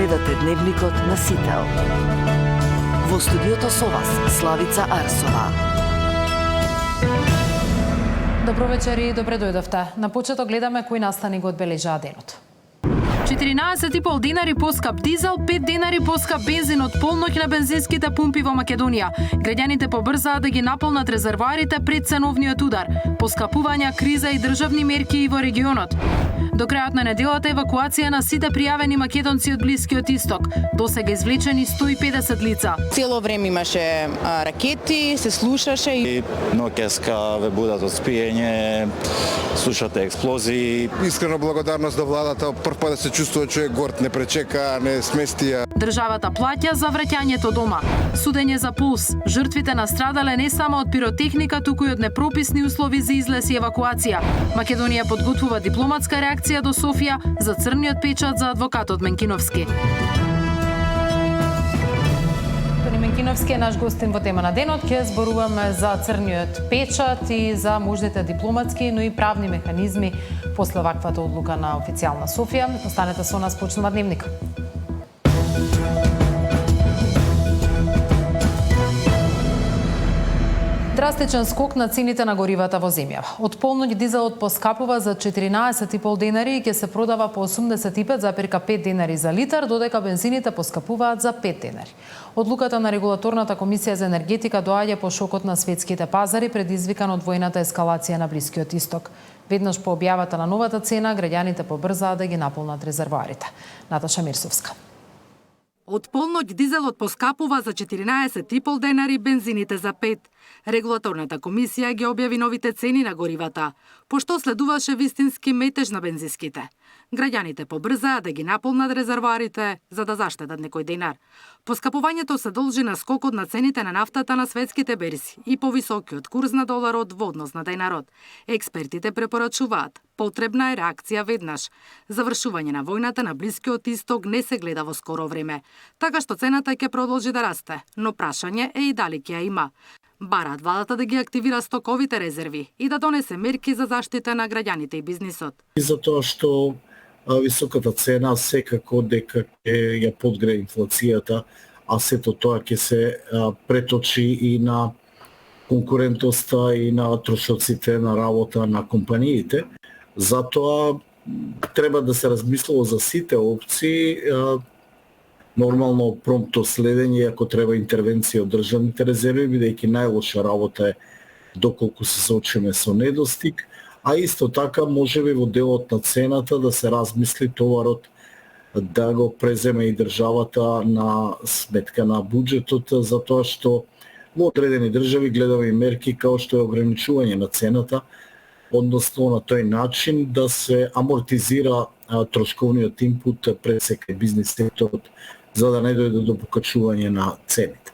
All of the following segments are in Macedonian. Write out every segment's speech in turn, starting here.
Гледате Дневникот на Сител. Во студиото со вас Славица Арсова. Добро вечер и добре дојдовте. На почеток гледаме кои настани го одбележаа денот. 14,5 денари поскап дизел, 5 денари поскап бензин од полноќ на бензинските пумпи во Македонија. Граѓаните побрзаа да ги наполнат резервоарите пред ценовниот удар. Поскапувања, криза и државни мерки и во регионот. До крајот на неделата евакуација на сите пријавени македонци од Блискиот Исток. Досега извлечени 150 лица. Цело време имаше ракети, се слушаше и ноќеска ве будат од спиење, слушате експлозии. Искрена благодарност до владата, прв пат да се чувствува човек горд, не пречека, не сместија. Државата плаќа за враќањето дома. Судење за пулс. Жртвите настрадале не само од пиротехника, туку и од непрописни услови за излез и евакуација. Македонија подготвува дипломатска реакција до Софија за црниот печат за адвокатот Менкиновски. Тони Менкиновски е наш гостин во тема на денот. Ќе зборуваме за црниот печат и за можните дипломатски, но и правни механизми после ваквата одлука на официјална Софија. Останете со нас, почнува Дневник. Драстичен скок на цените на горивата во земјава. Од полноќ дизелот поскапува за 14,5 денари и ќе се продава по 85,5 денари за литар, додека бензините поскапуваат за 5 денари. Одлуката на Регулаторната комисија за енергетика доаѓа по шокот на светските пазари, предизвикан од војната ескалација на Блискиот Исток. Веднаш по објавата на новата цена, граѓаните побрзаа да ги наполнат резервоарите. Наташа Мирсовска. Од полноќ дизелот поскапува за 14,5 денари, бензините за 5. Регулаторната комисија ги објави новите цени на горивата, пошто следуваше вистински метеж на бензинските. Граѓаните побрзаа да ги наполнат резервоарите за да заштедат некој денар. Поскапувањето се должи на скокот на цените на нафтата на светските берзи и повисокиот курс на доларот во однос на денарот. Експертите препорачуваат потребна е реакција веднаш. Завршување на војната на Блискиот Исток не се гледа во скоро време, така што цената ќе продолжи да расте, но прашање е и дали ќе ја има. Бараат владата да ги активира стоковите резерви и да донесе мерки за заштита на граѓаните и бизнисот. И затоа што високата цена секако дека ќе ја подгре инфлацијата, а сето тоа ќе се преточи и на конкурентноста и на трошоците на работа на компаниите. Затоа треба да се размислува за сите опции, нормално промпто следење, ако треба интервенција од државните резерви, бидејќи најлоша работа е доколку се соочиме со недостиг, а исто така можеби во делот на цената да се размисли товарот да го преземе и државата на сметка на буџетот, затоа што во одредени држави гледаме и мерки као што е ограничување на цената, односно на тој начин да се амортизира трошковниот инпут пред секој бизнис секторот, за да не дојде до покачување на цените.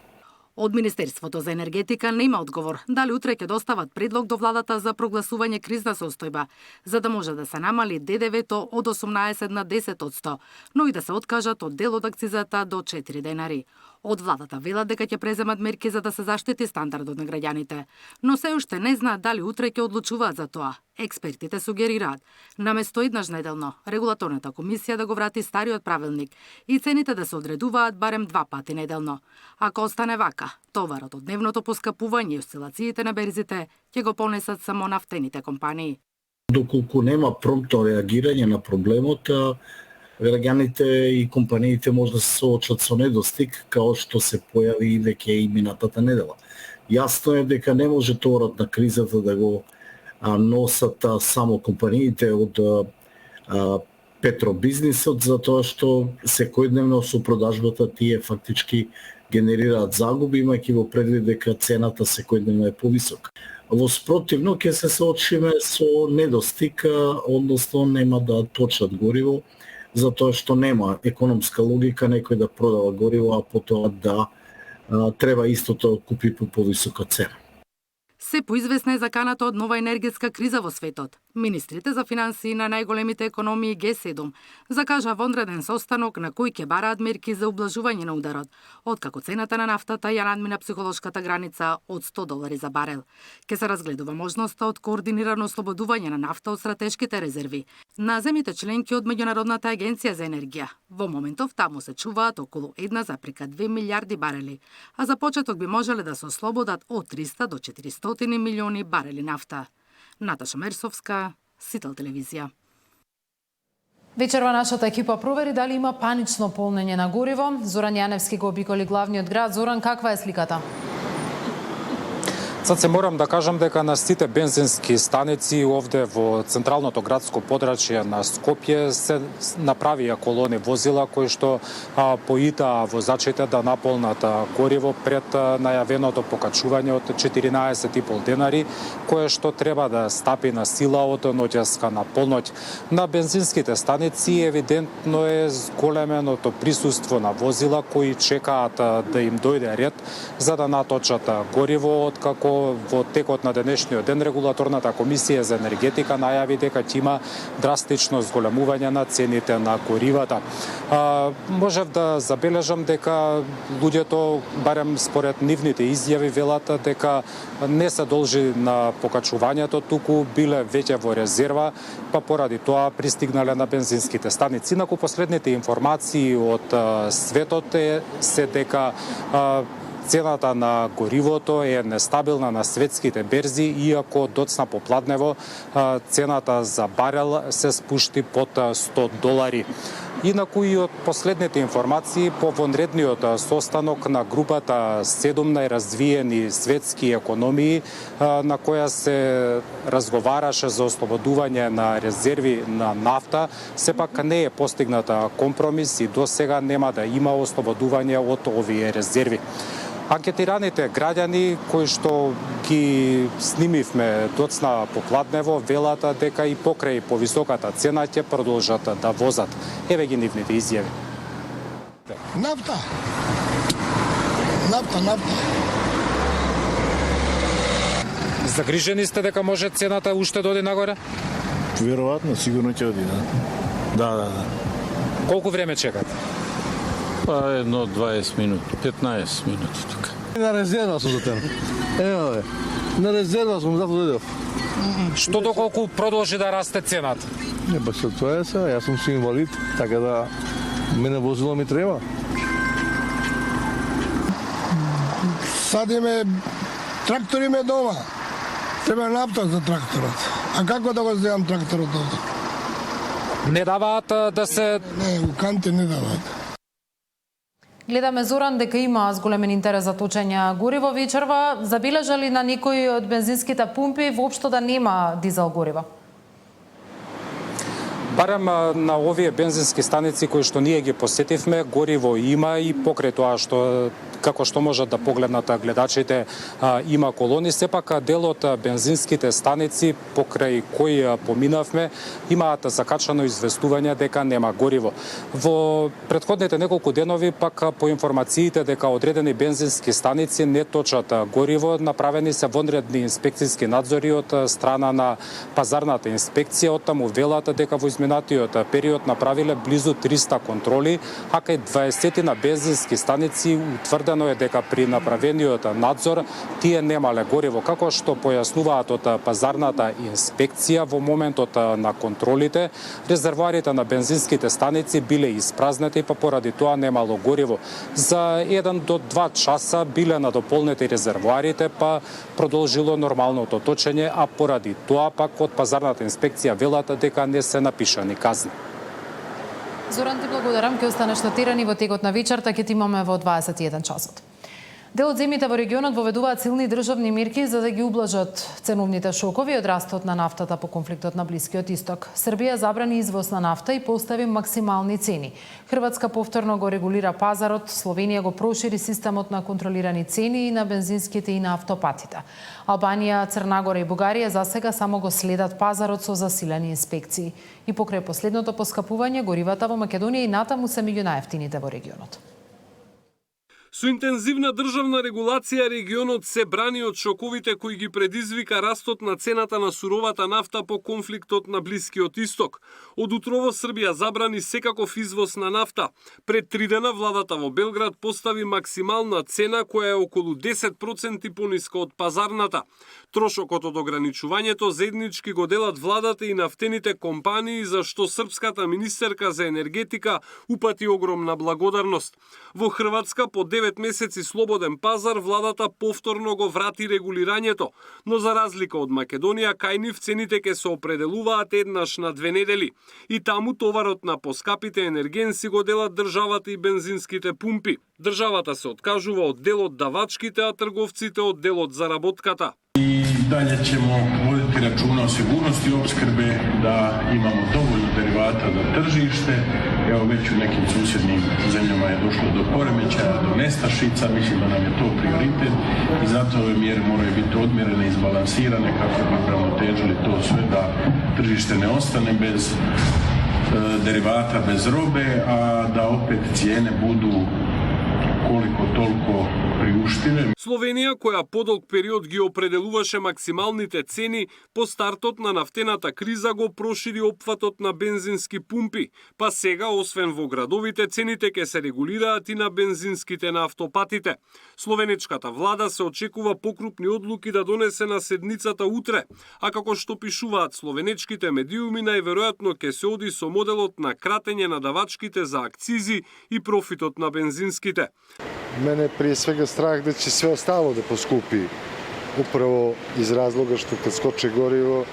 Од Министерството за енергетика нема одговор дали утре ќе достават предлог до владата за прогласување кризна состојба, за да може да се намали ДДВ-то од 18 на 10%, но и да се откажат од дел од акцизата до 4 денари. Од владата велат дека ќе преземат мерки за да се заштити стандардот на граѓаните, но се уште не знаат дали утре ќе одлучуваат за тоа. Експертите сугерираат, наместо еднаш неделно, Регулаторната комисија да го врати стариот правилник и цените да се одредуваат барем 2 пати неделно. Ако остане вака, товарот од дневното поскапување и осцилациите на берзите ќе го понесат само нафтените компании. Доколку нема промптно реагирање на проблемот, граѓаните и компаниите може да се соочат со недостиг, као што се појави и веќе и минатата недела. Јасно е дека не може товарот на кризата да го носат само компаниите од петробизнисот, затоа што секојдневно со продажбата тие фактички генерираат загуби, имајќи во предвид дека цената секојдневно е повисока. Во спротивно ќе се соочиме со недостиг, односно нема да точат гориво, затоа што нема економска логика некој да продава гориво, а потоа да треба истото купи по повисока цена. Се поизвестна е заканата од нова енергетска криза во светот. Министрите за финансии на најголемите економии Г7 закажа вонреден состанок на кој ќе бараат мерки за ублажување на ударот, откако цената на нафтата ја надмина психолошката граница од $100 за барел. Ке се разгледува можноста од координирано ослободување на нафта од стратешките резерви на земјите членки од Меѓународната агенција за енергија. Во моментов таму се чуваат околу 1,2 милиарди барели, а за почеток би можеле да се ослободат од 300 до 400 милиони барели нафта. Наташа Мерсовска, Сител телевизија. Вечерва нашата екипа провери дали има панично полнење на гориво. Зоран Јаневски го обиколи главниот град. Зоран, каква е сликата? Сад се морам да кажам дека на сите бензински станици овде во централното градско подрачје на Скопје се направија колони возила кои што поитаа возачите да наполнат гориво пред најавеното покачување од 14,5 денари, кое што треба да стапи на сила од ноќеска на полноќ. На бензинските станици евидентно е зголеменото присуство на возила кои чекаат да им дојде ред за да наточат гориво, откако во текот на денешниот ден регулаторната комисија за енергетика најави дека ќе има драстично зголемување на цените на горивата. Можев да забележам дека луѓето, барем според нивните изјави, велат дека не се должи на покачувањето, туку биле веќе во резерва, па поради тоа пристигнале на бензинските станици. Инаку последните информации од светот се дека цената на горивото е нестабилна на светските берзи, иако доцна попладнево цената за барел се спушти под $100. Инаку и од последните информации по вонредниот состанок на групата 7 најразвиени светски економии, на која се разговараше за ослободување на резерви на нафта, сепак не е постигната компромис и до сега нема да има ослободување од овие резерви. Анкетираните граѓани кои што ги снимивме доцна попладнево велат дека и покрај повисоката цена ќе продолжат да возат. Еве ги нивните изјави. Нафта. Нафта. Загрижени сте дека може цената уште да оди нагоре? Веројатно, сигурно ќе оди, да. Колку време чекате? Па едно 20 минути, 15 минути тука. На резерва сум за тема. Ево, на резерва сум, затоа дојдов. Што доколку продолжи да расте цената? Не, па што тоа е сега, јас сум си инвалид, така да мене возило ми треба. Садиме трактори ме дома. Треба нафта за тракторот. А како да го земам тракторот овде? Не даваат да се... Не, у канте не даваат. Гледаме, Зоран, дека има зголемен интерес за точење гориво вечерва. Забележа ли на некои од бензинските пумпи воопшто да нема дизел гориво? Барем на овие бензински станици кои што ние ги посетивме, гориво има и покрај тоа што како што можат да погледнат гледачите, има колони. Сепак дел од бензинските станици покрај кои поминавме имаат закачано известување дека нема гориво. Во претходните неколку денови пак по информациите дека одредени бензински станици не точат гориво, направени се вонредни инспекцијски надзори од страна на пазарната инспекција. Оттаму велат дека во изминатиот период направиле близу 300 контроли, а кај 20 на бензински станици утврдено е дека при направениот надзор тие немале гориво. Како што појаснуваат од пазарната инспекција, во моментот на контролите резервоарите на бензинските станици биле испразнети, па поради тоа немало гориво. За 1 до 2 часа биле надополнети резервоарите, па продолжило нормалното точење, а поради тоа пак од пазарната инспекција велат дека не се напишани казни. Зоран, ти благодарам, ќе останеш нотирани во текот на вечерта, ќе ти имаме во 21 часот. Дел од земјите во регионот воведуваат силни државни мерки за да ги ублажат ценовните шокови од растот на нафтата по конфликтот на Блискиот Исток. Србија забрани извоз на нафта и постави максимални цени. Хрватска повторно го регулира пазарот, Словенија го прошири системот на контролирани цени и на бензинските и на автопатите. Албанија, Црна Гора и Бугарија засега само го следат пазарот со засилени инспекции. И покрај последното поскапување, горивата во Македонија и натаму се меѓу најевтините во регионот. Со интензивна државна регулација регионот се брани од шоковите кои ги предизвика растот на цената на суровата нафта по конфликтот на Блискиот Исток. Од утрово Србија забрани секаков извоз на нафта. Пред 3 дена владата во Белград постави максимална цена која е околу 10% пониска од пазарната. Трошокот од ограничувањето заеднички го делат владата и нафтените компании, за што српската министерка за енергетика упати огромна благодарност. Во Хрватска по 9 месеци слободен пазар владата повторно го врати регулирањето, но за разлика од Македонија, кај нив цените ќе се определуваат еднаш на 2 недели. И таму товарот на поскапите енергенси го делат државата и бензинските пумпи. Државата се откажува од дел од давачките, а трговците од дел од заработката. I dalje ćemo voditi računa o sigurnosti opskrbe, da imamo dovoljno derivata za tržište. Evo već u nekim susjednim zemljama je došlo do poremećaja, do nestašica, mislim da nam je to prioritet i zato ove mjere moraju biti odmjerene i izbalansirane kako bi uravnotežili to sve da tržište ne ostane bez derivata, bez robe, a da opet cijene budu koliko toliko приуштиве. Словенија, која подолг период ги определуваше максималните цени, по стартот на нафтената криза го прошири опфатот на бензински пумпи, па сега, освен во градовите, цените ќе се регулираат и на бензинските на автопатите. Словенечката влада се очекува покрупни одлуки да донесе на седницата утре, а како што пишуваат словенечките медиуми, најверојатно ќе се оди со моделот на кратење на давачките за акцизи и профитот на бензинските. Мене прije svega strah da će sve ostalo da poskupi upravo iz razloga što kad skoče gorivo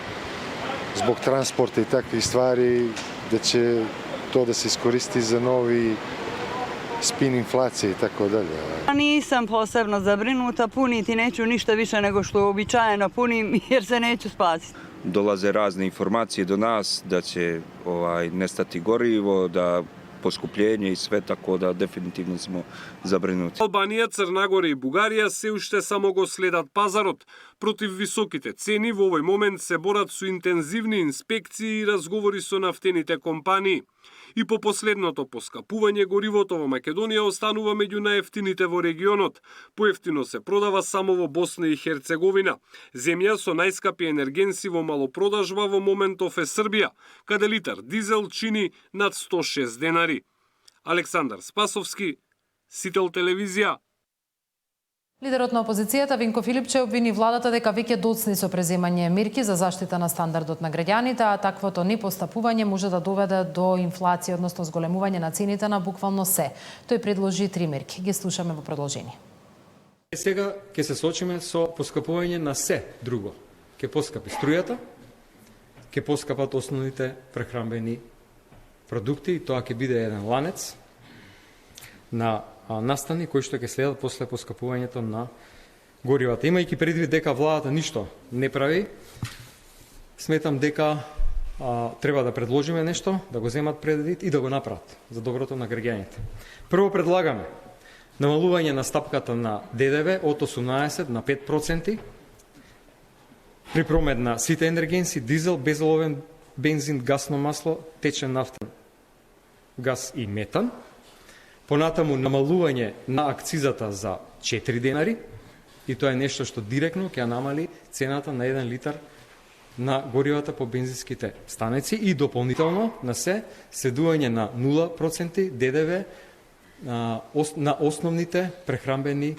zbog transporta i takvih stvari da će to da se iskoristi za novi spin inflacije i tako dalje. Nisam posebno zabrinuta, puniti neću ništa više nego što uobičajeno punim jer se neću spasiti. Dolaze razne informacije do nas da će nestati gorivo, da поскупление и све, тако да дефинитивно смо забринути. Албанија, Црна Гора и Бугарија се уште само го следат пазарот. Против високите цени во овој момент се борат со интензивни инспекции и разговори со нафтените компании. И по последното поскапување горивото во Македонија останува меѓу најефтините во регионот. Поевтино се продава само во Босна и Херцеговина. Земја со најскапи енергенси во малопродажба во моментов е Србија, каде литар дизел чини над 106 денари. Александар Спасовски, Сител телевизија. Лидерот на опозицијата Винко Филипче обвини владата дека веќе доцни со преземање мерки за заштита на стандардот на граѓаните, а таквото непостапување може да доведе до инфлација, односно зголемување на цените на буквално се. Тој предложи 3 мерки. Ги слушаме во продолжение. Сега ќе се соочиме со поскапување на се друго. Ќе поскапи струјата, ќе поскапат основните прехранбени продукти и тоа ќе биде еден ланец на настани кои што ќе следат после поскапувањето на горивата. Имајќи предвид дека владата ништо не прави, сметам дека треба да предложиме нешто, да го земат предвид и да го направат за доброто на граѓаните. Прво предлагаме намалување на стапката на ДДВ од 18 на 5% при промет на сите енергенси, дизел, безоловен бензин, гасно масло, течен нафтен газ и метан. Понатаму намалување на акцизата за 4 денари и тоа е нешто што директно ќе намали цената на 1 литар на горивата по бензинските станици и дополнително на се следување на 0% ДДВ на основните прехранбени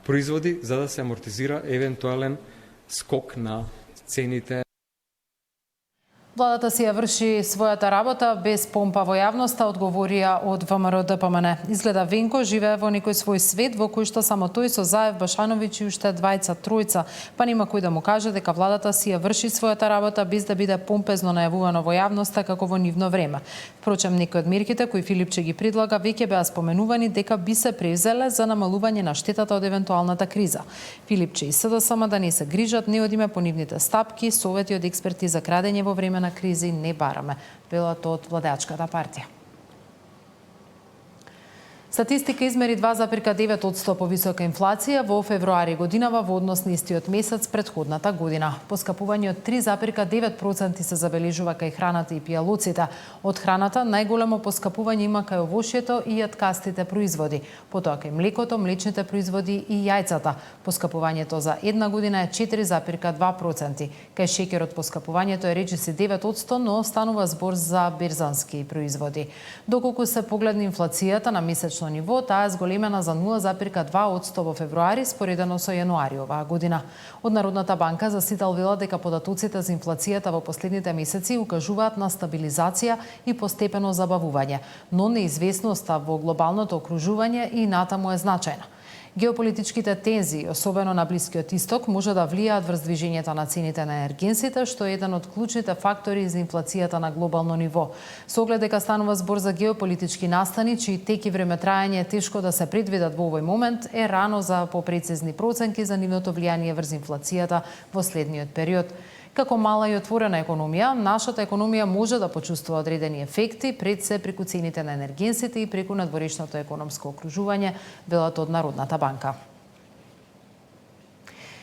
производи за да се амортизира евентуален скок на цените. Владата си ја врши својата работа без помпа во јавноста, одговорија од ВМРО ДПМН. Изгледа Венко живее во некој свој свет во кој што само тој со Заев, Башановиќ и уште двајца тројца, па нема кој да му каже дека владата си ја врши својата работа без да биде помпезно најавувано во јавноста како во нивно време. Впрочем, некои од мерките кои Филипче ги предлага веќе беа споменувани дека би се превзеле за намалување на штетата од евентуалната криза. Филипче и СДСМ да не се грижат, не одиме по нивните стапки, совети од експерти за крадење во време на кризи не бараме, велат од владеачката партија. Статистика измери 2,9% повисока инфлација во февруари годинава во однос на истиот месец претходната година. Поскапување од 3,9% се забележува кај храната и пијалоците. Од храната најголемо поскапување има кај овошјето и јаткастите производи, потоа кај млекото, млечните производи и јајцата. Поскапувањето за една година е 4,2%. Кај шеќерот поскапувањето е речиси 9%, но станува збор за берзански производи. Доколку се погледне инфлацијата на месечно ниво, таа е зголемена за 0,2% во февруари споредено со јануари оваа година. Од Народната банка за Сител вела дека податоците за инфлацијата во последните месеци укажуваат на стабилизација и постепено забавување, но неизвестноста во глобалното окружување и натаму е значајна. Геополитичките тензии, особено на Блискиот Исток, може да влијаат врз движењето на цените на енергенсите, што е еден од клучните фактори за инфлацијата на глобално ниво. Со оглед дека станува збор за геополитички настани, чии тек и времетраење е тешко да се предвидат во овој момент, е рано за попрецизни проценки за нивното влијание врз инфлацијата во следниот период. Како мала и отворена економија, нашата економија може да почувствува одредени ефекти пред се преку цените на енергенсите и преку надворешното економско окружување, велат од Народната банка.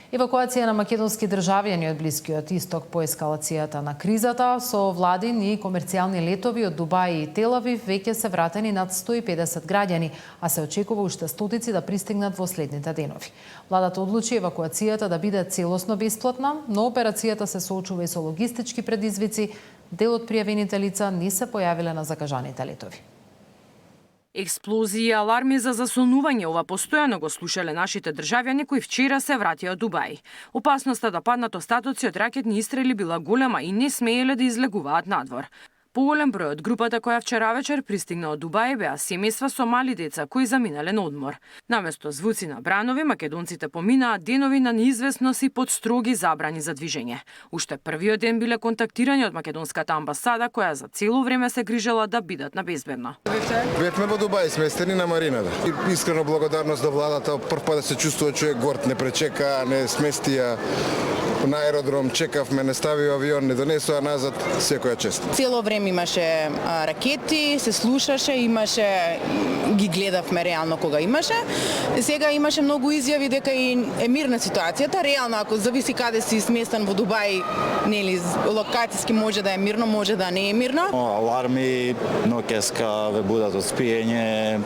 Евакуација на македонски државјани од Блискиот Исток по ескалацијата на кризата со владини и комерцијални летови од Дубај и Тел Авив веќе се вратени над 150 граѓани, а се очекува уште стотици да пристигнат во следните денови. Владата одлучи евакуацијата да биде целосно бесплатна, но операцијата се соочува и со логистички предизвици. Дел од пријавените лица не се појавиле на закажаните летови. Експлозии и аларми за засолнување ова постојано го слушале нашите државјани кои вчера се вратија од Дубај. Опасноста да паднат остатоци од ракетни истрели била голема и не смееле да излегуваат надвор. Поголем број од групата која вчера вечер пристигна од Дубај беа семејства со мали деца кои заминале на одмор. Наместо звуци на бранови, македонците поминаа денови на неизвестност и под строги забрани за движење. Уште првиот ден биле контактирани од македонската амбасада која за цело време се грижела да бидат на безбедно. Бевме во Дубај, сместени на марината. Искрено благодарност до владата, прв пат да се чувствува човек горд, не пречека, не сместија на аеродром, чекавме, не стави авион, не донесоа назад, секоја чест. Цело време имаше ракети, се слушаше, имаше, ги гледавме реално кога имаше. Сега имаше многу изјави дека и е мирна ситуацијата. Реално, ако зависи каде си сместен во Дубај, нели, локацијски може да е мирно, може да не е мирно. Аларми, ноќеска ве будат од спиење,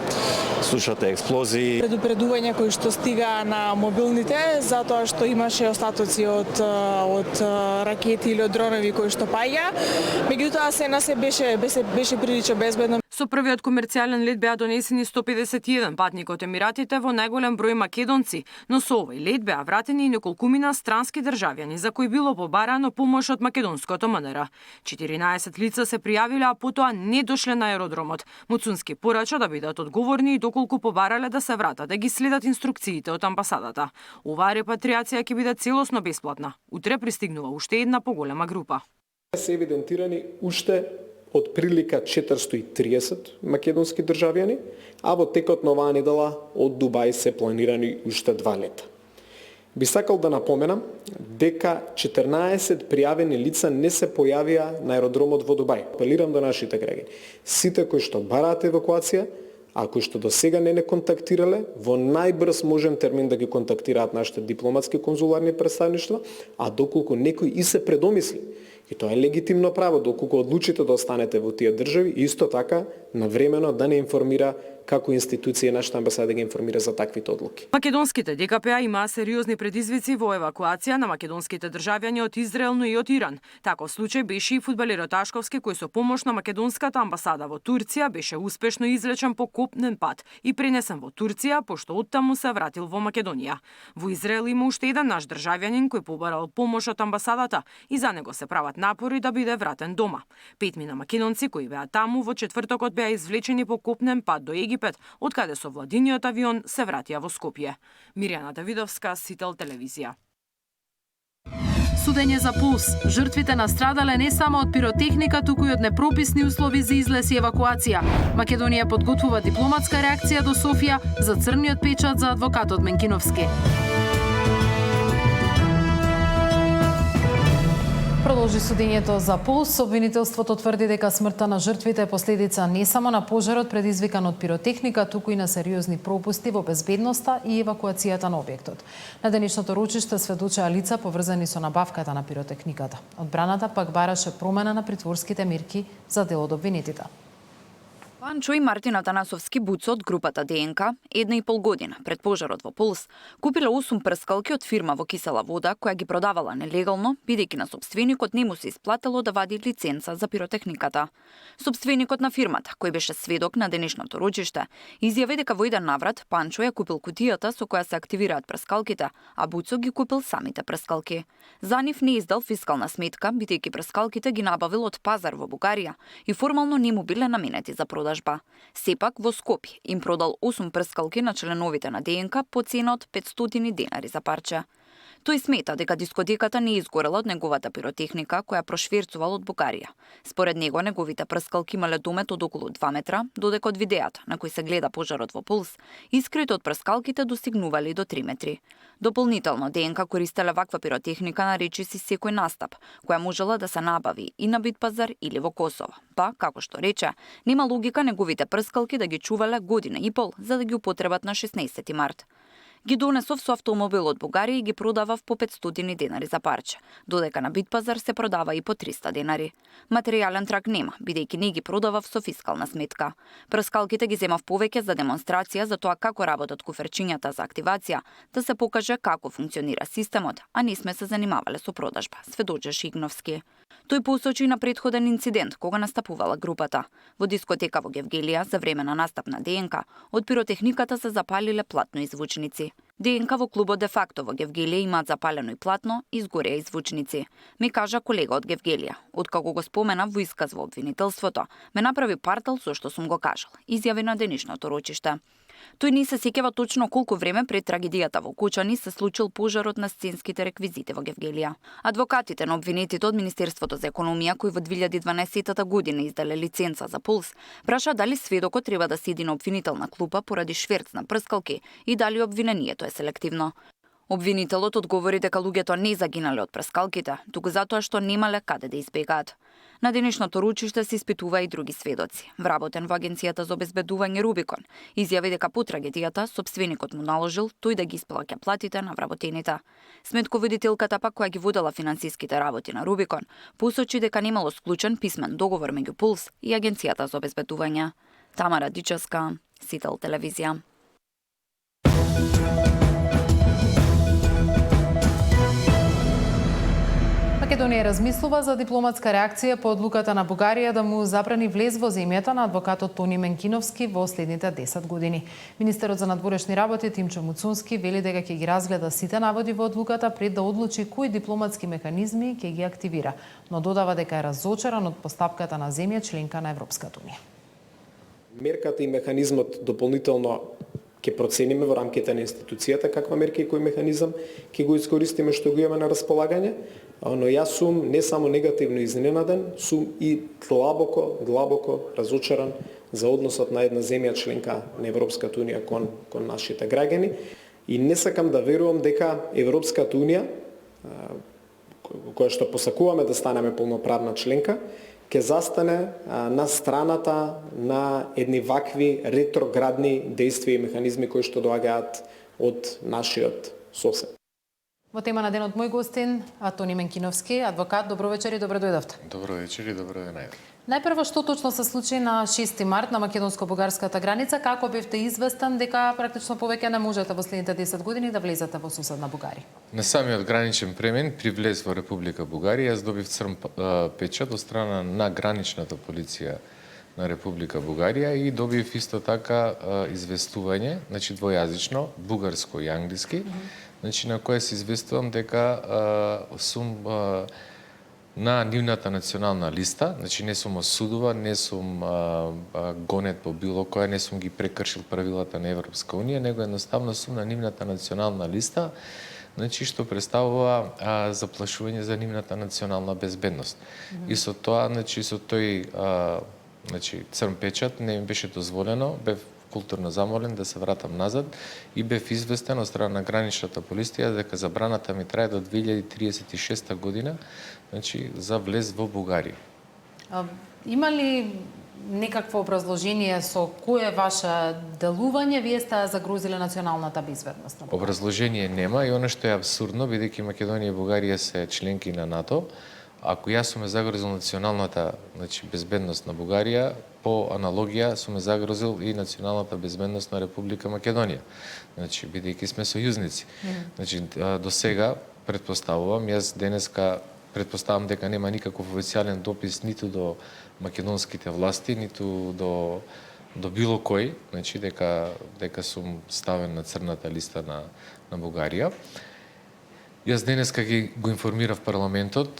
слушате експлозии. Предупредување кои што стига на мобилните, затоа што имаше остатоци од ракети или од дронови кои што паѓа. Меѓутоа се на се беше прилично безбедно. Со првиот комерцијален лет беа донесени 151 патници од Емиратите во најголем број македонци, но со овој лет беа вратени и неколкумина странски државјани за кои било побарано помош од македонското МНР. 14 лица се пријавиле, а потоа не дошле на аеродромот. Муцунски порача да бидат одговорни и доколку побарале да се вратат, да ги следат инструкциите од амбасадата. Оваа репатриација ќе биде целосно бесплатна. Утре пристигнува уште една поголема група. Се евидентирани уште од прилика 430 македонски државјани, а во текот на оваа недела од Дубај се планирани уште 2 лета. Би сакал да напоменам дека 14 пријавени лица не се појавија на аеродромот во Дубај. Апелирам до нашите граѓани, сите кои што бараат евакуација, а кои што до сега не контактирале, во најбрз можен термин да ги контактираат нашите дипломатски конзуларни представништва, а доколку некој и се предомисли, и тоа е легитимно право, доколку одлучите да останете во тие држави, исто така навремено да не информира како институција нашата амбасада ги информира за таквите одлуки. Македонските ДКП имаа сериозни предизвици во евакуација на македонските државјани од Израел, но и од Иран. Таков случај беше и фудбалерот Ташковски, кој со помош на македонската амбасада во Турција беше успешно излечен по копнен пат и пренесен во Турција, пошто оттаму се вратил во Македонија. Во Израел има уште еден наш државјанин кој побарал помош од амбасадата и за него се прават напори да биде вратен дома. 5 македонци кои беа таму во четвртокот беа извлечени по копнен пат до Египет, од каде со владиниот авион се вратија во Скопје. Мирјана Давидовска, Сител телевизија. Судење за пулс. Жртвите настрадале не само од пиротехника, туку и од непрописни услови за излез и евакуација. Македонија подготвува дипломатска реакција до Софија за црниот печат за адвокатот Менкиновски. Продолжи судењето за Пулс. Обвинителството тврди дека смртта на жртвите е последица не само на пожарот предизвикан од пиротехника, туку и на сериозни пропусти во безбедноста и евакуацијата на објектот. На денешното ручиште сведочеа лица поврзани со набавката на пиротехниката. Одбраната пак бараше промена на притворските мерки за дел од обвинетите. Панчо и Мартин Атанасовски Буцо од групата ДНК 1,5 година пред пожарот во Пулс купиле 8 прскалки од фирма во кисела вода која ги продавала нелегално, бидејќи на сопственикот не му се исплатело да вади лиценца за пиротехниката. Сопственикот на фирмата, кој беше сведок на денешното ручиште, изјави дека во еден наврат Панчо ја купил кутијата со која се активираат прскалките, а Буцо ги купил самите прскалки. За нив не издал фискална сметка, бидејќи прскалките ги набавил од пазар во Бугарија и формално не му биле наменети за продажба. Сепак во Скопје им продал 8 прскалки на членовите на ДНК по цена од 500 денари за парче. Тој смета дека дискотеката не изгорела од неговата пиротехника која прошверцувал од Бугарија. Според него неговите прскалки имале домет од околу 2 метра, додека од видеата на кој се гледа пожарот во Пулс, искрите од прскалките достигнували до 3 метри. Дополнително ДНК користеле ваква пиротехника на речиси секој настап, која можела да се набави и на Битпазар или во Косово. Па, како што рече, нема логика неговите прскалки да ги чувале година и пол за да ги употребат на 16 март. Ги донесов со автомобил од Бугарија и ги продавав по 500 денари за парче, додека на Битпазар се продава и по 300 денари. Материјален трак нема, бидејќи не ги продавав со фискална сметка. Прскалките ги земав повеќе за демонстрација за тоа како работат куферчињата за активација, да се покаже како функционира системот, а не сме се занимавале со продажба, сведочи Шигновски. Тој посочи на претходен инцидент кога настапувала групата. Во дискотека во Гевгелија за време на настап на ДНК, од пиротехниката се запалиле платно и звучници. ДНК во клубот де факто во Гевгелија имаат запалено и платно и згореа и звучници. Ми кажа колега од Гевгелија. Откако го спомена во исказ во обвинителството, ме направи партал со што сум го кажал, изјави на денешното рочиште. Тој не се сеќава точно колку време пред трагедијата во Кучани се случил пожарот на сценските реквизити во Гевгелија. Адвокатите на обвинетите од Министерството за економија, кои во 2012 година издале лиценца за Пулс, праша дали сведокот треба да седи на обвинителна клупа поради шверц на прскалки и дали обвинението е селективно. Обвинителот одговори дека луѓето не загинале од прскалките, туку затоа што немале каде да избегаат. На денешното ручиште се испитува и други сведоци. Вработен во Агенцијата за обезбедување Рубикон изјави дека по трагедијата сопственикот му наложил тој да ги исплаќа платите на вработените. Сметководителката пак која ги водела финансиските работи на Рубикон посочи дека немало склучен писмен договор меѓу Пулс и Агенцијата за обезбедување. Тамара Дичевска, Сител телевизија. Македонија размислува за дипломатска реакција по одлуката на Бугарија да му забрани влез во земјата на адвокатот Тони Менкиновски во следните 10 години. Министерот за надворешни работи Тимчо Муцунски вели дека ќе ги разгледа сите наводи во одлуката пред да одлучи кои дипломатски механизми ќе ги активира, но додава дека е разочаран од постапката на земја членка на Европската унија. Мерката и механизмот дополнително ќе процениме во рамките на институцијата каква мерка и кој механизам ќе го искористиме што го имаме на располагање, но јас сум не само негативно изненаден, сум и длабоко разочаран за односот на една земја членка на Европската унија кон нашите граѓани и не сакам да верувам дека Европската унија, која што посакуваме да станеме полноправна членка, ќе застане на страната на едни вакви ретроградни дејствија и механизми кои што доаѓаат од нашиот сосед. Во тема на денот мој гостин Тони Менкиновски, адвокат. Добро вечер и добро дојдовте. Добро вечер и добро ден. Најпрво, што точно се случи на 6 март на македонско-бугарската граница? Како бевте известен дека практично повеќе не можете во следните 10 години да влезете во соседна Бугарија? На самиот граничен премен при влез во Република Бугарија јас добив црн печат од страна на граничната полиција на Република Бугарија и добив исто така известување, значи двојазично, бугарско и англиски, значи на кое се известувам дека сум на нивната национална листа, значи не сум осудува, не сум гонет по било која, не сум ги прекршил правилата на Европска унија, него едноставно сум на нивната национална листа, значи што представува заплашување за нивната национална безбедност. И со тоа, значи со тој црн печат не ми беше дозволено, бев културно замолен да се вратам назад и бев известен од страна на граничната полиција дека забраната ми трае до 2036 година, значи за влез во Бугарија. Има ли некакво образложение со кое ваше делување вие сте загрозиле националната безбедност? Образложение нема и она што е абсурдно, бидејќи Македонија и Бугарија се членки на НАТО, ако јас сум загрозил националната, значи безбедност на Бугарија, по аналогија сум загрозил и националната безбедност на Република Македонија. Значи бидејќи сме сојузници. Значи до сега претпоставувам, јас денеска претпоставам дека нема никаков официјален допис ниту до македонските власти, ниту до било кој, значи дека сум ставен на црната листа на Бугарија. Јас денеска го информирав парламентот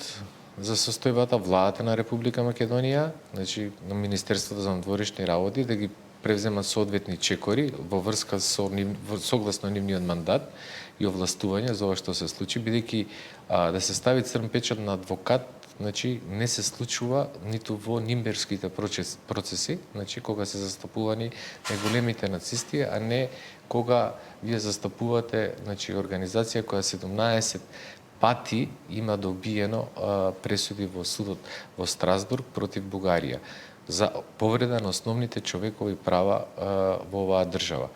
за состојбата, владата на Република Македонија, значи на Министерството за надворешни работи, да ги превземат соодветни чекори во врска согласно нивниот мандат и овластување за ова што се случи, бидејќи да се стави црн печат на адвокат, значи не се случува ниту во нимбергските процеси, значи кога се застапувани најголемите нацисти, а не кога вие застапувате, значи организација која 17 пати има добиено пресуди во судот во Страсбург против Бугарија за повреда на основните човекови права во оваа држава.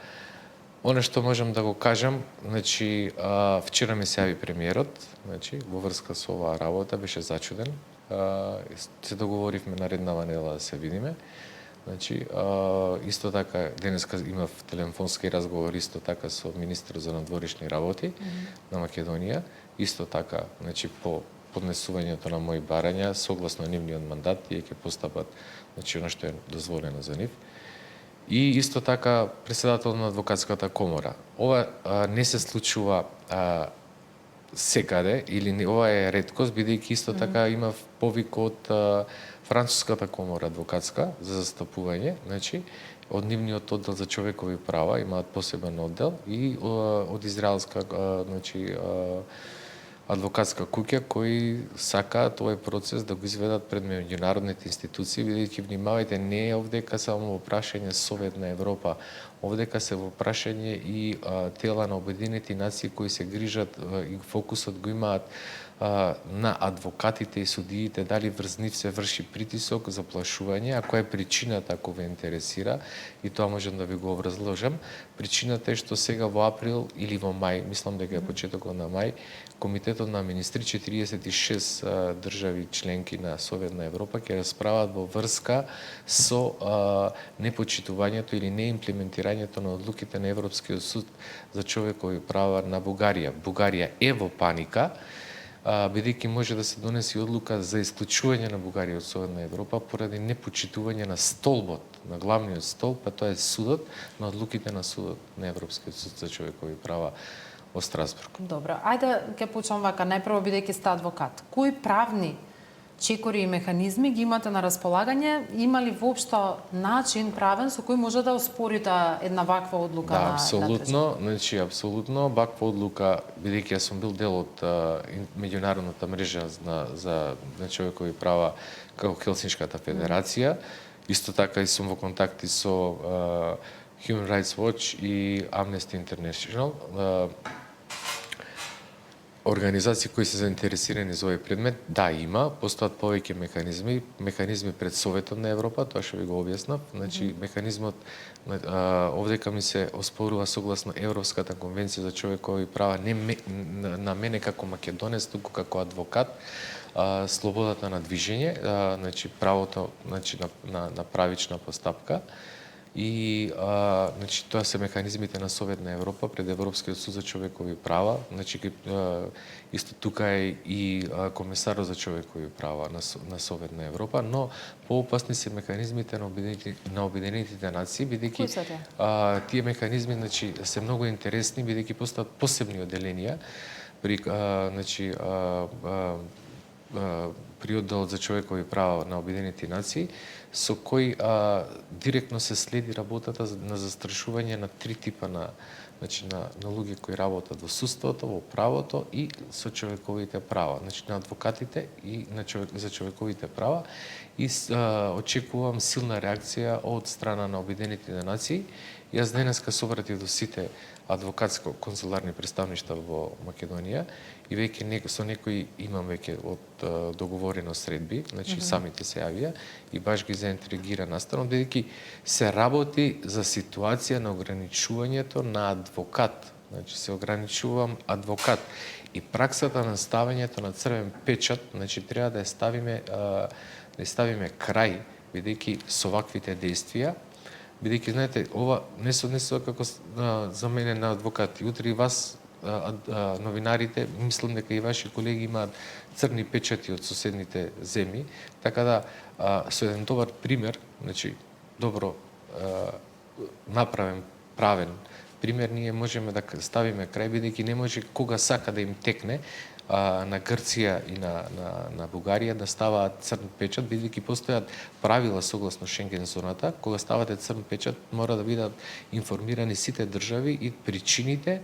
Оно што можам да го кажам, значи вчера ми се јави премиерот, значи во врска со оваа работа, беше зачуден. Се договоривме нареднава недела да се видиме. Значи исто така денеска имав телефонски разговор исто така со министерот за надворешни работи на Македонија, исто така, значи по поднесувањето на мои барања согласно нивниот мандат, тие ќе постапат, значи она што е дозволено за нив. И исто така претседател на адвокатската комора. Ова не се случува секаде или ова е реткост, бидејќи исто така имав повик од Француската комора адвокатска за застапување, значи од нивниот оддел за човекови права имаат посебен оддел и од израелска, значи адвокатска куќа кои сакаат овој процес да го изведат пред меѓународните институции, бидејќи внимавајте, не е овдека само во прашање Совет на Европа, овдека се во прашање и тела на Обединети нации кои се грижат и фокусот го имаат на адвокатите и судиите, дали врз нив се врши притисок, заплашување, а која е причината ако ве интересира, и тоа можам да ви го образложам. Причината е што сега во април или во мај, мислам дека е почетокот на мај, Комитетот на министри 46 држави членки на Совет на Европа ќе расправат во врска со непочитувањето или неимплементирањето на одлуките на Европскиот суд за човекови права на Бугарија. Бугарија е во паника, бидејќи може да се донеси одлука за исклучување на Бугарија од Совет на Европа поради непочитување на столбот, на главниот столб, а тоа е судот, на одлуките на судот на Европскиот суд за човекови права во Страсбург. Добро, ајде ќе почнам вака, најпрво бидејќи сте адвокат. Кои правни чекори и механизми ги имате на располагање? Има ли воопшто начин правен со кој може да оспорите една ваква одлука на абсолютно, значи абсолютно ваква одлука, бидејќи јас сум бил дел од меѓународната мрежа за човекови права како Хелсиншката федерација, исто така и сум во контакти со Human Rights Watch и Amnesty International, организации кои се заинтересирани за овој предмет. Да, има, постојат повеќе механизми пред Советот на Европа, тоа што ви го објаснав. Значи, механизмот овдека ми се оспорува согласно Европската конвенција за човекови права, не на мене како македонец, туку како адвокат, слободата на движење, значи правото, значи на правична постапка. И значи тоа се механизмите на Совет на Европа пред Европскиот суд за човекови права, значи исто тука е и комесарот за човекови права на Совет на Европа, но поопасни се механизмите на Обединетите нации, бидејќи тие механизми значи се многу интересни, бидејќи постојат посебни одделенија при значи при одделот за човекови права на Обединените нации, со кој директно се следи работата на застрашување на три типа на луѓе кои работат во судството, во правото и со човековите права, на адвокатите и за човековите права. И очекувам силна реакција од страна на Обединетите нации. Јас денеска се обратив до сите адвокатско-консуларни представништва во Македонија и веќе со некои имам веќе од договорено средби, самите се јавија и баш ги заинтригира настанот, бидејќи се работи за ситуација на ограничувањето на адвокат. Се ограничувам адвокат. И праксата на ставањето на црвен печат, треба да ја ставиме крај, бидејќи со ваквите действија, бидејќи, знаете, ова не се однесува како за мене на адвокати. Утре и вас, новинарите, мислам дека и ваши колеги имаат црни печати од соседните земји, така да со еден добар пример, добро направен, правен пример, ние можеме да ставиме крај, бидејќи не може кога сака да им текне на Грција и на Бугарија да ставаат црн печат, бидејќи постојат правила согласно Шенген зоната, кога ставате црн печат мора да бидат информирани сите држави и причините,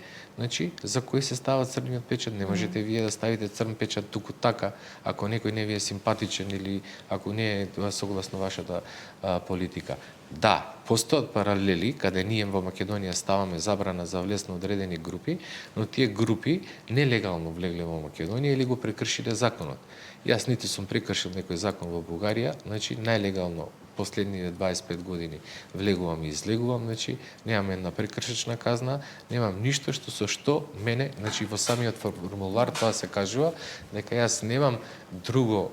за кои се става црниот печат. Не можете вие да ставите црн печат туку така, ако некој не ви е симпатичен или ако не е согласно вашата политика. Да, постојат паралели каде ние во Македонија ставаме забрана за влез на одредени групи, но тие групи нелегално влегле во Македонија или го прекршиле законот. Јас нити сум прекршил некој закон во Бугарија, најлегално последните 25 години влегувам и излегувам, немам една прекршечна казна, немам ништо со што мене, во самиот формулар тоа се кажува дека јас немам друго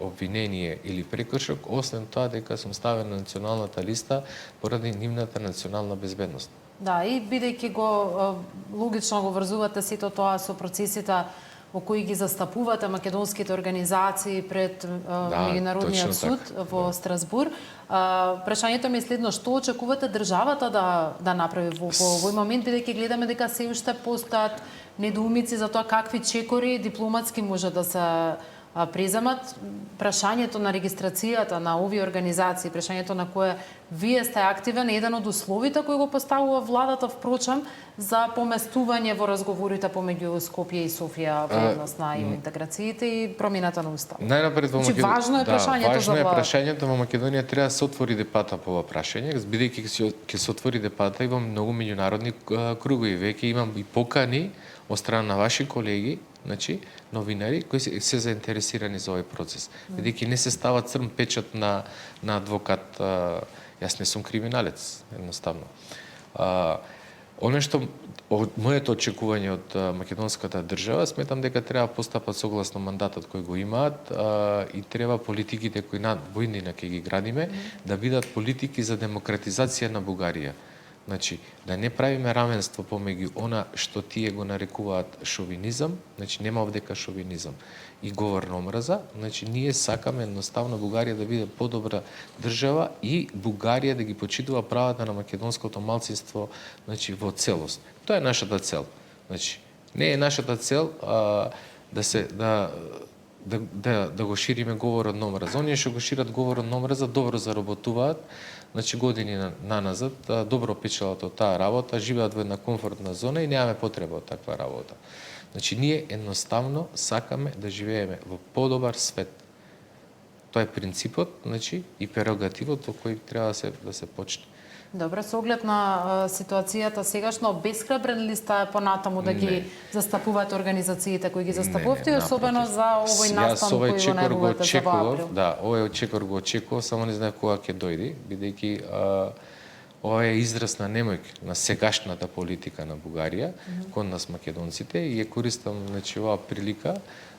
обвинение или прекршок, освен тоа дека сум ставен на националната листа поради нивната национална безбедност. Да, и бидејќи го логично го врзувате сето тоа со процесите во кои ги застапувате македонските организации пред Меѓународниот суд во Страсбур. Прашањето ми е следно: што очекувате државата да направи во овој момент, бидејќи гледаме дека се уште постојат недоумици за тоа какви чекори дипломатски може да се преземат? Прашањето на регистрацијата на овие организации, прашањето на кое вие сте активен, еден од условите кои го поставува владата, впрочем, за поместување во разговорите помеѓу Скопје и Софија во однос на интеграциите и промената на устав. Најнапред во Македонија. Важно е прашањето за владата. Прашањето во Македонија треба да се отвори депата по ова прашање, бидејќи ќе се отвори депата и во многу меѓународни кругови. Веќе имам и покани од страна на ваши колеги, новинари кои се заинтересирани за овој процес. Бидејќи не се става црн печат на адвокат. Јас не сум криминалец, едноставно. Оно што моето очекување од македонската држава, сметам дека треба постапат согласно мандатот кој го имаат и треба политиките кои во иднина ќе ги градиме да бидат политики за демократизација на Бугарија. Да не правиме равенство помеѓу она што тие го нарекуваат шовинизам, нема овдека шовинизам и говор на омраза, ние сакаме едноставно Бугарија да биде подобра држава и Бугарија да ги почитува правата на македонското малцинство во целост. Тоа е нашата цел. Не е нашата цел да го шириме говорот на омраза. Оние што го шират говорот на омраза добро заработуваат, години наназад, добро печелат од таа работа, живеат во една комфортна зона и немаме потреба од таква работа. Ние едноставно сакаме да живееме во подобар свет. Тоа е принципот, и прерогативот во кој треба да се почне. Добре, со оглед на ситуацијата сегашно, обесхрабрен ли сте понатаму да ги застапувате организациите кои ги застапувате, особено за овој настан кој го најавувате за во април? Да, овој чекор го очекував, само не знаев кога ќе дојде, бидејќи ова е израз на немој на сегашната политика на Бугарија кон нас македонците и ја користам оваа прилика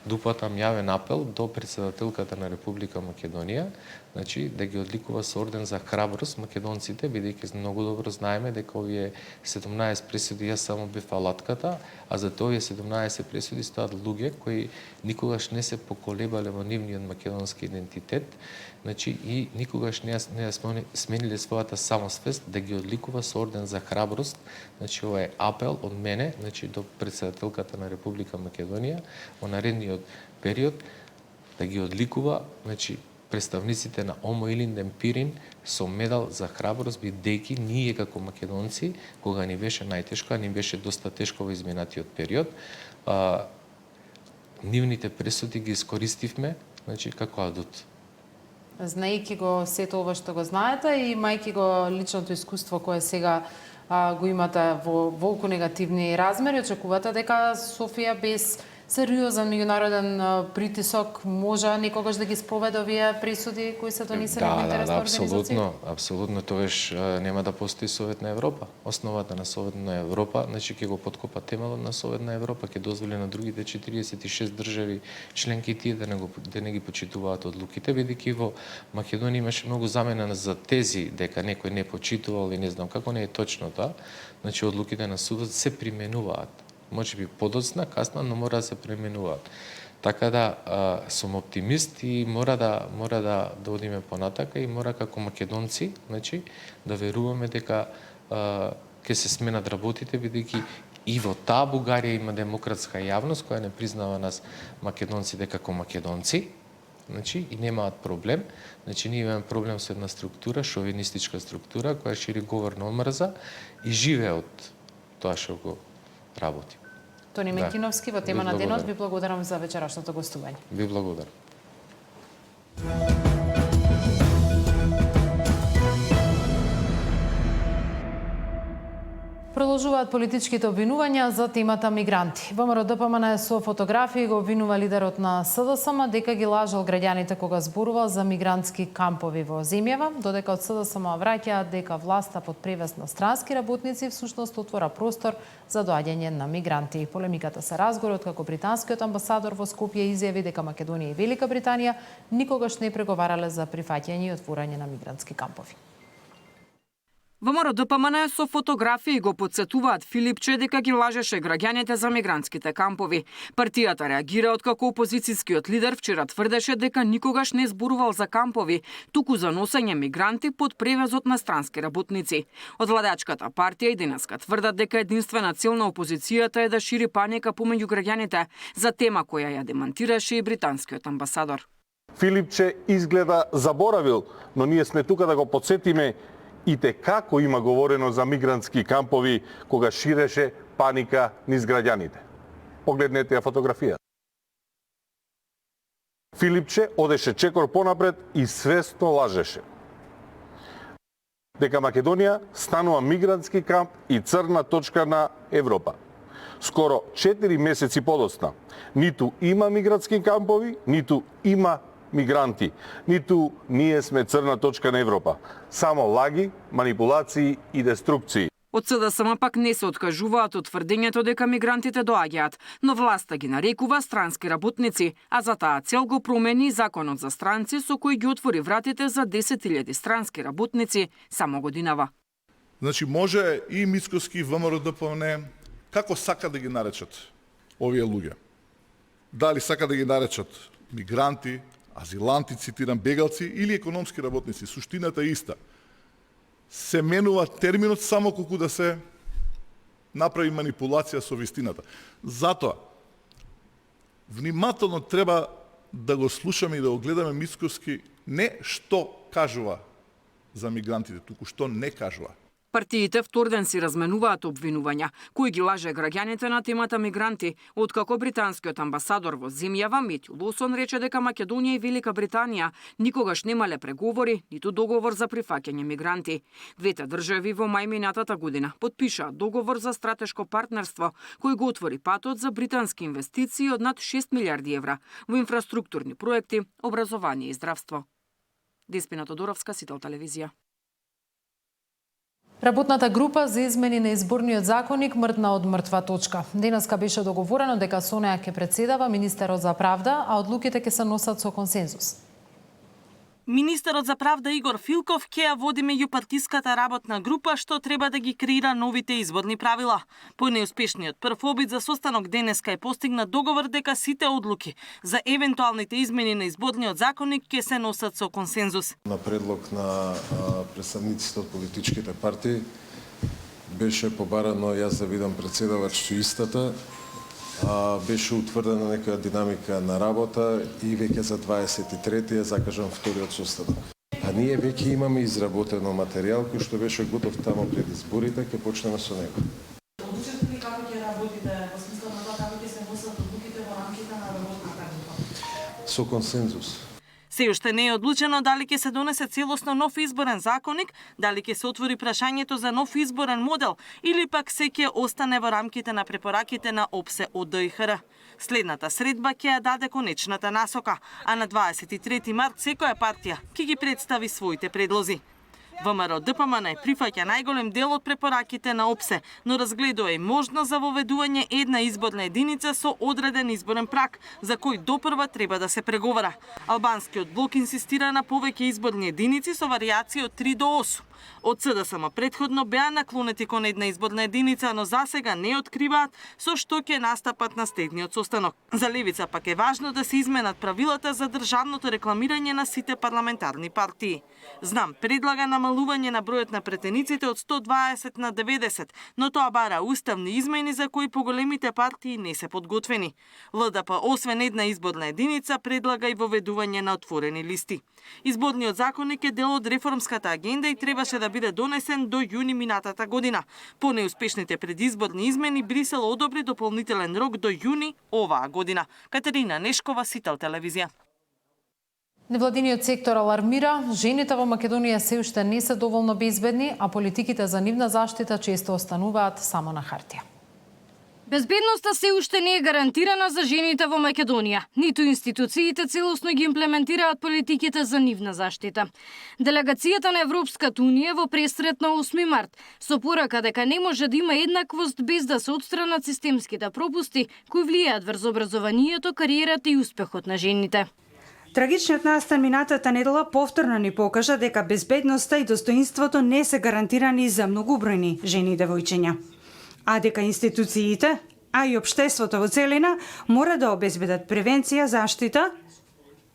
да упатам јавен апел до председателката на Република Македонија, да ги одликува со орден за храброст македонците, бидејќи многу добро знаеме дека овие 17 пресуди, јас само бев алатката, а за овие 17 пресуди стојат луѓе кои никогаш не се поколебале во нивниот македонски идентитет, и никогаш не смениле својата самосвест, да ги одликува со орден за храброст. Ова е апел од мене до председателката на Република Македонија во наредниот период да ги одликува, значи, представниците на Омо Илинден Пирин со медал за храброст, бидејќи ние како македонци, кога ни беше најтешко, а ни беше доста тешко во изминатиот период, нивните пресуди ги искористивме, значи, како адут. Знаејќи го сето ова што го знаете и мајки го личното искуство кое сега го имате во волку негативни размери, очекувате дека Софија без сериозен меѓународен притисок може некогаш да ги спроведе овие присуди кои се донесени во интерес на организација? Апсолутно, тогаш нема да постои Совет на Европа. Основата на Совет на Европа, значи ќе го поткопа темелот на Совет на Европа, ќе дозволи на другите 46 држави членки тие да не ги почитуваат одлуките, бидејќи во Македонија имаше многу замена за тези дека некој не почитувал и не знам како, не е точно тоа. Значи одлуките на судот се применуваат. Може би подоцна, касна, но мора да се пременуваат. Така да сум оптимист и мора да одиме понатака и мора како македонци, значи, да веруваме дека ќе се сменат работите, бидејќи и во таа Бугарија има демократска јавност која не признава нас македонците како македонци, значи, и немаат проблем. Значи, ние имаме проблем со една структура, шовинистичка структура, која шири говор на омрза и живее од тоа што го работи. Тони Мекиновски во тема на денот, ви благодарам за вечерашното гостување. Ви благодарам. Продолжуваат политичките обвинувања за темата мигранти. ВМРО ДПМН со фотографии го обвинува лидерот на СДСМ дека ги лажал граѓаните кога зборувал за мигрантски кампови во земјава, додека од СДСМ враќаат дека власта под превес на странски работници всушност отвора простор за доаѓање на мигранти. Полемиката се разгори откако британскиот амбасадор во Скопје изјави дека Македонија и Велика Британија никогаш не преговарале за прифаќање и отворање на мигрантски кампови. ВМРО ДПМН со фотографии го потсетуваат Филипче дека ги лажеше граѓаните за мигрантските кампови. Партијата реагира откако опозицијскиот лидер вчера тврдеше дека никогаш не зборувал за кампови, туку за носење мигранти под превезот на странски работници. Од владачката партија и денеска тврдат дека единствена цел на опозицијата е да шири паника помеѓу граѓаните, за тема која ја демантираше и британскиот амбасадор. Филипче изгледа заборавил, но ние сме тука да го потсетиме и те како има говорено за мигрантски кампови кога ширеше паника низ граѓаните. Погледнете ја фотографија. Филипче одеше чекор понапред и свесно лажеше дека Македонија станува мигрантски камп и црна точка на Европа. Скоро 4 месеци подоцна, ниту има мигрантски кампови, ниту има мигранти, ниту ние сме црна точка на Европа. Само лаги, манипулации и деструкции. Од СДСМ пак не се откажуваат од тврдењето дека мигрантите доаѓаат, но власта ги нарекува странски работници, а за таа цел го промени законот за странци со кој ги отвори вратите за 10.000 странски работници само годинава. Значи може и Мицкоски, ВМРО ДПМН, како сака да ги наречат овие луѓе. Дали сака да ги наречат мигранти, азиланти, цитирам, бегалци или економски работници, суштината е иста. Се менува терминот само колку да се направи манипулација со вистината. Затоа, внимателно треба да го слушаме и да го гледаме Мицкоски не што кажува за мигрантите, туку што не кажува. Партиите вторден си разменуваат обвинувања, кои ги лаже граѓаните на темата мигранти, откако британскиот амбасадор во земјава Метју Лосон рече дека Македонија и Велика Британија никогаш немале преговори, ниту договор за прифаќање мигранти. Двете држави во мај минатата година подпишаа договор за стратешко партнерство, кој го отвори патот за британски инвестиции од над 6 милиарди евра во инфраструктурни проекти, образование и здравство. Деспина Тодоровска, Сител телевизија. Работната група за измени на изборниот законник мртна од мртва точка. Денеска беше договорено дека со неа ќе претседава министерот за правда, а одлуките ќе се носат со консензус. Министерот за правда Игор Филков ќе ја води меѓупартиската работна група што треба да ги креира новите изборни правила. По неуспешниот прв обид за состанок денеска е постигнат договор дека сите одлуки за евентуалните измени на изборниот законник ќе се носат со консензус. На предлог на представниците од политичките партии беше побарано јас да видам претседавач со истата беше утврдена некоја динамика на работа и веќе за 23-ти е закажан вториот состанок. А ние веќе имаме изработено материјал кој што беше готов тамо пред изборите, ќе почнеме со него. Одлучите ли како ќе работите во смисла на тоа како ќе се носат одлуките во рамките на работната група? Со консензус. Се уште не е одлучено дали ќе се донесе целосно нов изборен законник, дали ќе се отвори прашањето за нов изборен модел или пак се ќе остане во рамките на препораките на ОПСЕ од ДИХР. Следната средба ќе ја даде конечната насока, а на 23 март секоја партија ќе ги представи своите предлози. ВМРО ДПМН прифаќа најголем дел од препораките на ОПСЕ, но разгледува и можност за воведување една изборна единица со одреден изборен праг, за кој допрва треба да се преговара. Албанскиот блок инсистира на повеќе изборни единици со варијации од 3 до 8. Од СДСМ претходно беа наклонети кон една изборна единица, но засега не откриваат со што ќе настапат на следниот состанок. За Левица пак е важно да се изменат правилата за државното рекламирање на сите парламентарни партии. Знам предлага намалување на бројот на претениците од 120 на 90, но тоа бара уставни измени за кои поголемите партии не се подготвени. ЛДП освен една изборна единица предлага и воведување на отворени листи. Изборниот законник е дел од реформската агенда и требаше да биде донесен до јуни минатата година. По неуспешните предизборни измени Брисел одобри дополнителен рок до јуни оваа година. Катерина Нешкова, Сител телевизија. Невладиниот сектор алармира, жените во Македонија се уште не се доволно безбедни, а политиките за нивна заштита често остануваат само на хартија. Безбедноста се уште не е гарантирана за жените во Македонија. Ниту институциите целосно ги имплементираат политиките за нивна заштита. Делегацијата на Европската Унија во пресрет на 8 март со порака дека не може да има еднаквост без да се отстранат системските пропусти кои влијаат врз образованието, кариерата и успехот на жените. Трагичниот настан минатата недела повторно ни покажа дека безбедноста и достоинството не се гарантирани за многубројни жени и девојчиња, а дека институциите, а и општеството во целина мора да обезбедат превенција, заштита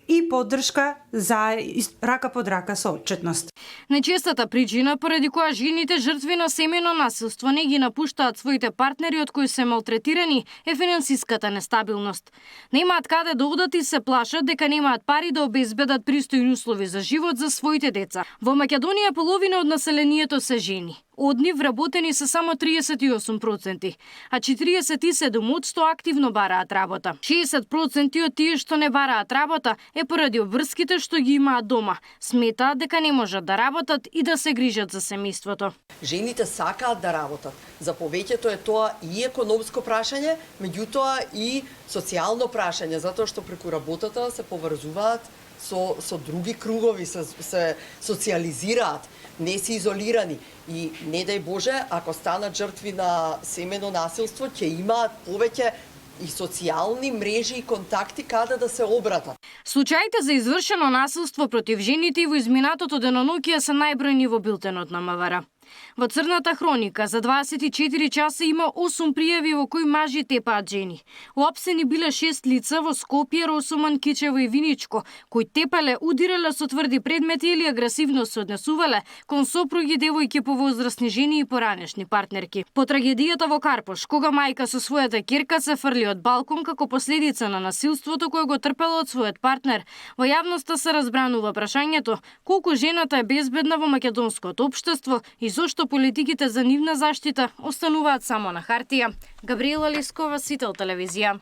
и поддршка за рака под рака со отчетност. Најчестата причина поради која жените жртви на семејно насилство не ги напуштаат своите партнери од кои се малтретирани е финансиската нестабилност. Немаат каде да одат и се плашат дека немаат пари да обезбедат пристојни услови за живот за своите деца. Во Македонија половина од населението се жени. Од нив вработени се само 38%, а 47% активно бараат работа. 60% од тие што не бараат работа е поради обврските што ги имаат дома. Сметаат дека не можат да работат и да се грижат за семејството. Жените сакаат да работат. За повеќето е тоа и економско прашање, меѓутоа и социјално прашање, затоа што преку работата се поврзуваат со други кругови, се социализираат, не се изолирани и не дај Боже, ако станат жртви на семено насилство, ќе имаат повеќе и социјални мрежи и контакти каде да се обратат. Случаите за извршено насилство против жените во изминатото деноноќие се најбројни во билтенот на МВР. Во Црната хроника за 24 часа има 8 пријави во кои мажи тепаат жени. Уапсени биле 6 лица во Скопје, Росуман, Кичево и Виничко, кои тепале, удирале со тврди предмети или агресивно се однесувале кон сопруги, девојки, повозрастни жени и поранешни партнерки. По трагедијата во Карпош, кога мајка со својата ќерка се фрли од балкон како последица на насилството кое го трпела од својот партнер, во јавноста се разбранува прашањето колку жената е безбедна во македонското општество и зошто политиките за нивна заштита остануваат само на хартија. Габриела Лискова, Сител телевизија.